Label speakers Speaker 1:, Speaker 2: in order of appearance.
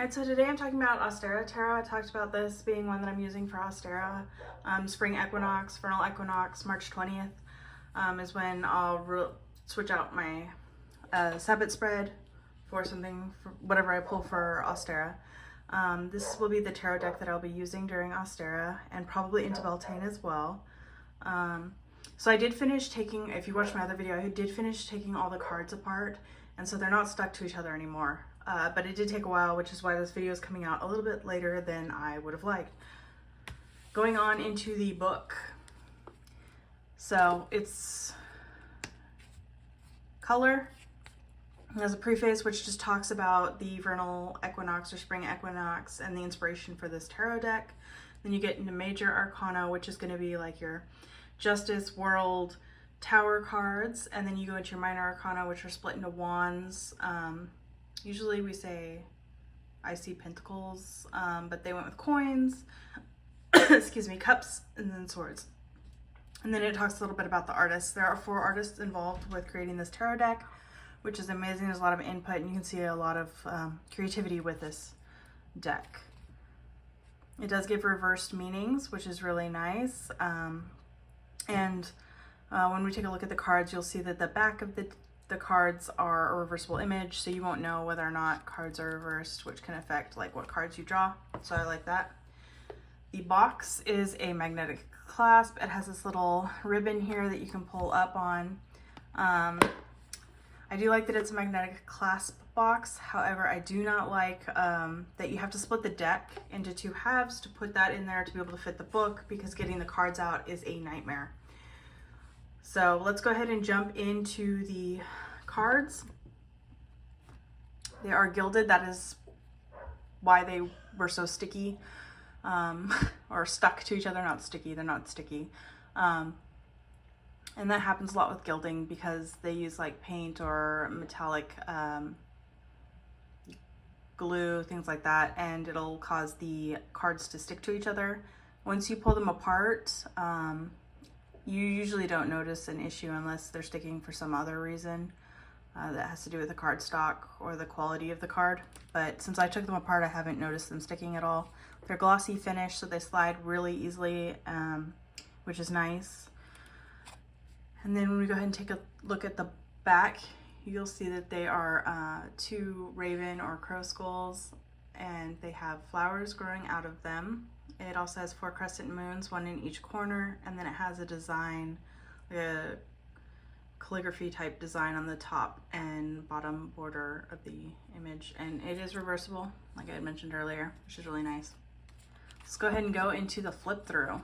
Speaker 1: Alright, so today I'm talking about Ostara Tarot. I talked about this being one that I'm using for Ostara. Spring equinox, vernal equinox, March 20th is when I'll switch out my Sabbath spread for something, for whatever I pull for Ostara. This will be the tarot deck that I'll be using during Ostara and probably into Beltane as well. So I did finish taking, if you watched my other video, I did finish taking all the cards apart, and so they're not stuck to each other anymore. But it did take a while, which is why this video is coming out a little bit later than I would have liked. Going on into the book. So it's color. There's a preface which just talks about the vernal equinox or spring equinox and the inspiration for this tarot deck. Then you get into major arcana, which is going to be like your justice, world, tower cards. And then you go into your minor arcana, which are split into wands. Usually we say I see pentacles, but they went with coins, excuse me, cups, and then swords. And then it talks a little bit about the artists. There are 4 artists involved with creating this tarot deck, which is amazing. There's a lot of input, and you can see a lot of creativity with this deck. It does give reversed meanings, which is really nice. When we take a look at the cards, you'll see that the back of the cards are a reversible image, so you won't know whether or not cards are reversed, which can affect like what cards you draw. So I like that. The box is a magnetic clasp. It has this little ribbon here that you can pull up on. I do like that it's a magnetic clasp box. However, I do not like that you have to split the deck into 2 halves to put that in there to be able to fit the book, because getting the cards out is a nightmare. So let's go ahead and jump into the cards. They are gilded. That is why they were so sticky, or stuck to each other. Not sticky, they're not sticky. And that happens a lot with gilding because they use like paint or metallic glue, things like that, and it'll cause the cards to stick to each other. Once you pull them apart, you usually don't notice an issue unless they're sticking for some other reason that has to do with the card stock or the quality of the card. But since I took them apart, I haven't noticed them sticking at all. They're glossy finish, so they slide really easily, which is nice. And then when we go ahead and take a look at the back, you'll see that they are 2 raven or crow skulls, and they have flowers growing out of them. It also has 4 crescent moons, 1 in each corner, and then it has a design, a calligraphy type design on the top and bottom border of the image. And it is reversible, like I had mentioned earlier, which is really nice. Let's go ahead and go into the flip through.